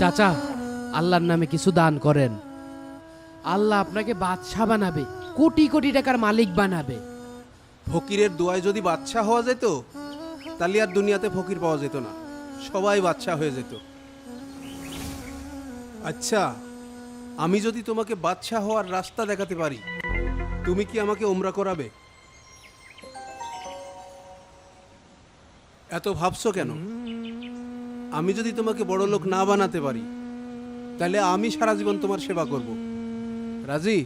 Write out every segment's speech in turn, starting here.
চাচা, আল্লাহর নামে কিছু দান করেন। আল্লাহ আপনাকে বাদশাহ বানাবে, কোটি কোটি টাকার মালিক বানাবে। ফকিরের দোয়ায় যদি বাদশা হওয়া যেত তাহলে আর দুনিয়াতে ফকির পাওয়া যেত না, সবাই বাদশা হয়ে যেত। আচ্ছা, আমি যদি তোমাকে বাদশা হওয়ার রাস্তা দেখাতে পারি, তুমি কি আমাকে ওমরা করাবে? এত ভাবছো কেন? আমি যদি তোমাকে বড় লোক না বানাতে পারি, তাহলে আমি সারা জীবন তোমার সেবা করব। রাজি?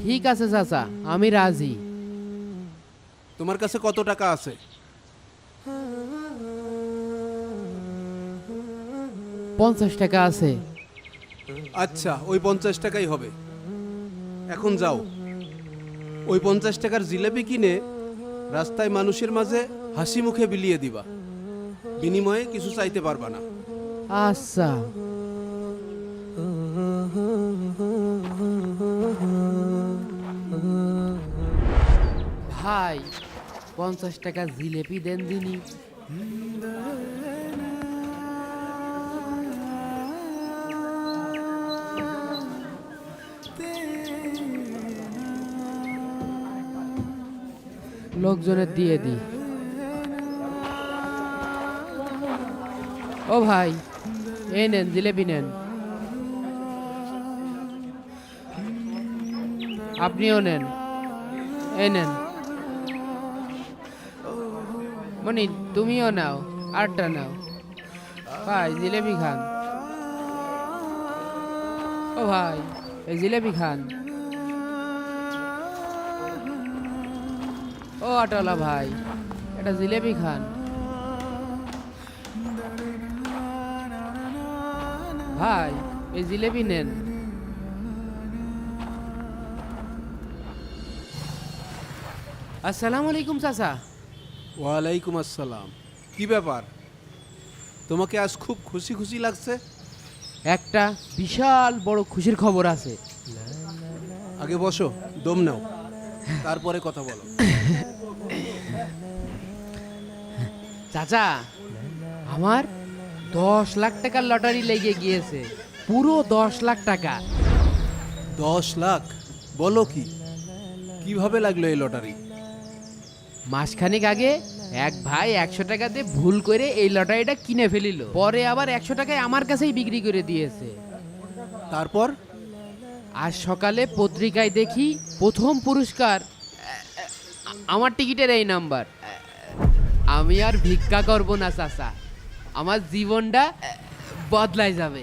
ঠিক আছে চাচা, আমি রাজি। তোমার কাছে কত টাকা আছে? 50 টাকা আছে। আচ্ছা, ওই 50 টাকাই হবে। এখন যাও, ওই 50 টাকার জিলেপি কিনে রাস্তায় মানুষের মাঝে হাসি মুখে বিলিয়ে দিবা, বিনিময়ে কিছু চাইতে পারবা না। আচ্ছা। ভাই, 50 টাকা জিলেপি দেন দিনি। লোকজনের দিয়ে দি। ও ভাই, এই নেন জিলেপি নেন। আপনিও নেন, এই নেন। মনি, তুমিও নাও, আরটা নাও। ভাই জিলেপি খান। ও ভাই, এই জিলেপি খান। ও অটোলা ভাই, এটা জিলেপি খান। ভাই, এই জিলেপি নেন। আসসালামু আলাইকুম চাচা। ওয়ালাইকুম আসসালাম। কি ব্যাপার, তোমাকে আজ খুব খুশি খুশি লাগছে? একটা বিশাল বড় খুশির খবর আছে। আগে বসো, দম নাও, তারপরে কথা বলো। চাচা, আমার 10 লাখ টাকার লটারি লেগে গিয়েছে, পুরো 10 লাখ টাকা। 10 লাখ? বলো কি, কিভাবে লাগলো এই লটারি? মাসখানেক আগে এক ভাই 100 টাকা দিয়ে ভুল করে এই লটারিটা কিনে ফেলিল, পরে আবার 100 টাকায় আমার কাছেই বিক্রি করে দিয়েছে। তারপর? আজ সকালে পত্রিকায় দেখি প্রথম পুরস্কার আমার টিকিটের এই নাম্বার। আমি আর ভিক্ষা করব না চাচা, আমার জীবনটা বদলাই যাবে।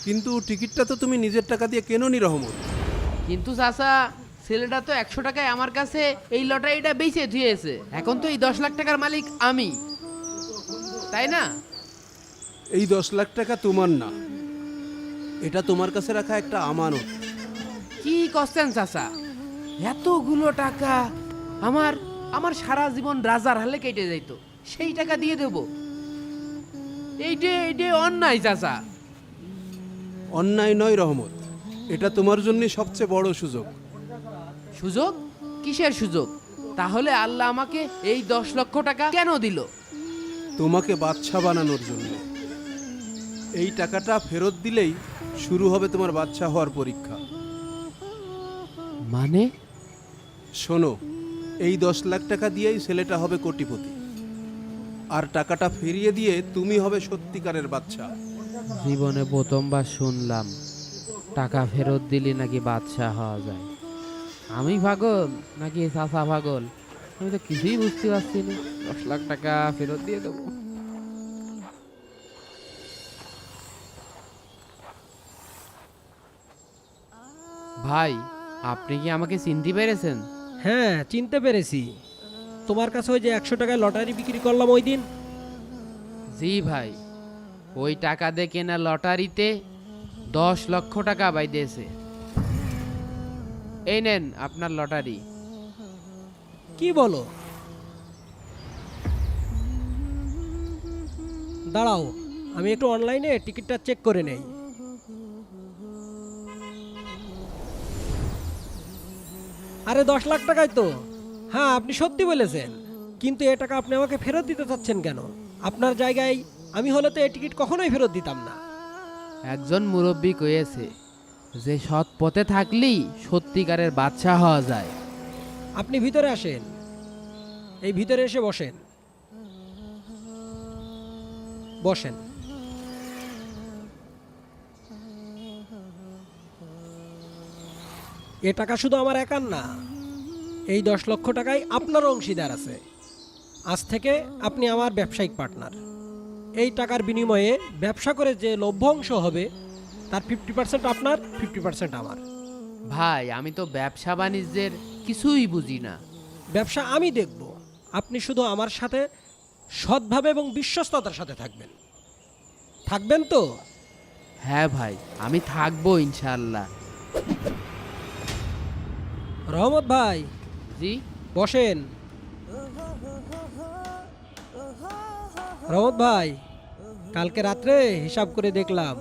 কিন্তু টিকিটটা তো তুমি নিজের টাকা দিয়ে কেননি রহমত। কিন্তু চাচা, ছেলেটা তো 100 টাকায় আমার কাছে এই লটারিটা বেচে দিয়েছে। এখন তো এই 10 লাখ টাকার মালিক আমি, তাই না? এই 10 লাখ টাকা তোমার না, এটা তোমার কাছে রাখা একটা আমানত। কি করছেন চাচা? এতগুলো টাকা আমার আমার সারা জীবন রাজার হালে কেটে যাইত, সেই টাকা দিয়ে দেব? এইটা অন্যায় চাচা। অন্যায় নয় রহমত, এটা তোমার জন্য সবচেয়ে বড় সুযোগ। সুযোগ? কিসের সুযোগ? তাহলে আল্লাহ আমাকে এই 10 লক্ষ টাকা কেন দিল? তোমাকে বাদশা বানানোর জন্য। এই টাকাটা ফেরত দিলেই শুরু হবে তোমার বাদশা হওয়ার পরীক্ষা। মানে? শোনো, এই 10 লাখ টাকা দিয়েই ছেলেটা হবে কোটিপতি, আর টাকাটা ফিরিয়ে দিয়ে তুমি হবে সত্যিকারের বাদশা। জীবনে প্রথমবার শুনলাম টাকা ফেরত দিলে নাকি বাদশা হওয়া যায়। আমি পাগল নাকি চাচা পাগল? আমি তো কিছুই বুঝতে পারছি না। 10 লাখ টাকা ফেরত দিয়ে দেবো। ভাই, আপনি কি আমাকে চিনতে পেরেছেন? হ্যাঁ, চিনতে পেরেছি। তোমার কাছে ওই যে 100 টাকায় লটারি বিক্রি করলাম ওই দিন। জি ভাই, ওই টাকা দিয়ে কেনা লটারিতে 10 লক্ষ টাকা বাইদেছে। এই নেন আপনার লটারি। কি বলো? দাঁড়াও, আমি একটু অনলাইনে টিকিটটা চেক করে নেই। আরে 10 লাখ টাকাই তো। হ্যাঁ, আপনি সত্যি বলেছেন। কিন্তু এ টাকা আপনি আমাকে ফেরত দিতে চাচ্ছেন কেন? আপনার জায়গায় আমি হলে তো এই টিকিট কখনোই ফেরত দিতাম না। একজন মুরব্বী কয়েছে যে সৎ পথে থাকলেই সত্যিকারের বাদশা হওয়া যায়। আপনি ভিতরে আসেন, এই ভিতরে এসে বসেন। বসেন। এ টাকা শুধু আমার একার না, এই 10 লক্ষ টাকায় আপনারও অংশীদার আছে। আজ থেকে আপনি আমার ব্যবসায়িক পার্টনার। এই টাকার বিনিময়ে ব্যবসা করে যে লভ্য অংশ হবে তার 50% আপনার, 50% আমার। ভাই আমি তো ব্যবসা বাণিজ্যের কিছুই বুঝি না। ব্যবসা আমি দেখব, আপনি শুধু আমার সাথে সৎভাবে এবং বিশ্বস্ততার সাথে থাকবেন। থাকবেন তো? হ্যাঁ ভাই, আমি থাকবো ইনশাল্লাহ। রহমত ভাই, জি। বসেন। রহমত ভাই, কালকে রাত্রে হিসাব করে দেখলাম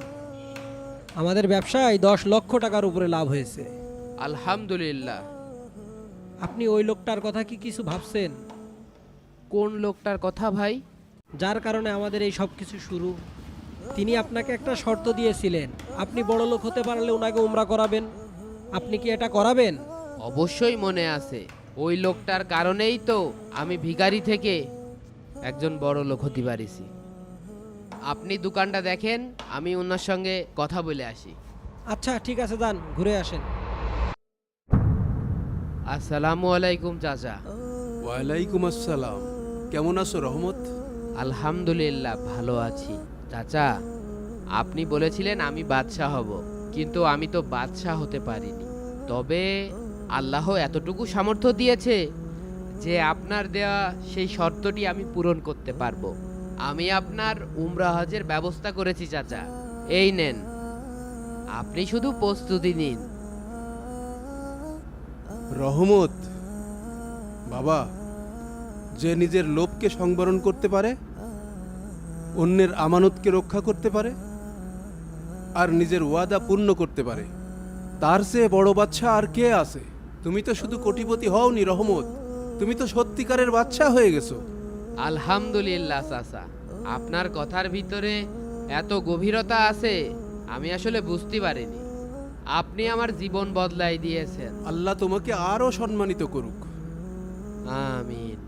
আমাদের ব্যবসায় 10 লক্ষ টাকার উপরে লাভ হয়েছে। আলহামদুলিল্লাহ। আপনি ওই লোকটার কথা কি কিছু ভাবছেন? কোন লোকটার কথা ভাই? যার কারণে আমাদের এই সব কিছু শুরু। তিনি আপনাকে একটা শর্ত দিয়েছিলেন, আপনি বড় লোক হতে পারলে ওনাকে উমরা করাবেন। আপনি কি এটা করাবেন? অবশ্যই মনে আছে। ওই লোকটার কারণেই তো আমি ভিখারি থেকে একজন বড় লোক হতে পারিছি। আপনি দোকানটা দেখেন, আমি ওনার সঙ্গে কথা বলে আসি। আচ্ছা ঠিক আছে, যান ঘুরে আসেন। আসসালামু আলাইকুম চাচা। ওয়ালাইকুম আসসালাম। কেমন আছো রহমত? আলহামদুলিল্লাহ ভালো আছি। চাচা, আপনি বলেছিলেন আমি বাদশাহ হব, কিন্তু আমি তো বাদশাহ হতে পারিনি। তবে আল্লাহ এতটুকু সামর্থ্য দিয়েছে যে আপনার দেওয়া সেই শর্তটি আমি পূরণ করতে পারবো। আমি আপনার উমরা হজের ব্যবস্থা করেছি চাচা, এই নেন, আপনি শুধু প্রস্তুতি নিন। রহমত বাবা, যে নিজের লোভকে সংবরণ করতে পারে, অন্যের আমানতকে রক্ষা করতে পারে আর নিজের ওয়াদা পূর্ণ করতে পারে, তার চেয়ে বড় বাদশা আর কে আছে? তুমি তো শুধু কোটিপতি হওনি রহমত, তুমি তো সত্যিকারের বাদশা হয়ে গেছো। আলহামদুলিল্লাহ চাচা, আপনার কথার ভিতরে এত গভীরতা আছে আমি আসলে বুঝতে পারিনি। আপনি আমার জীবন বদলাই দিয়েছেন। আল্লাহ তোমাকে আরো সম্মানিত করুক। আমিন।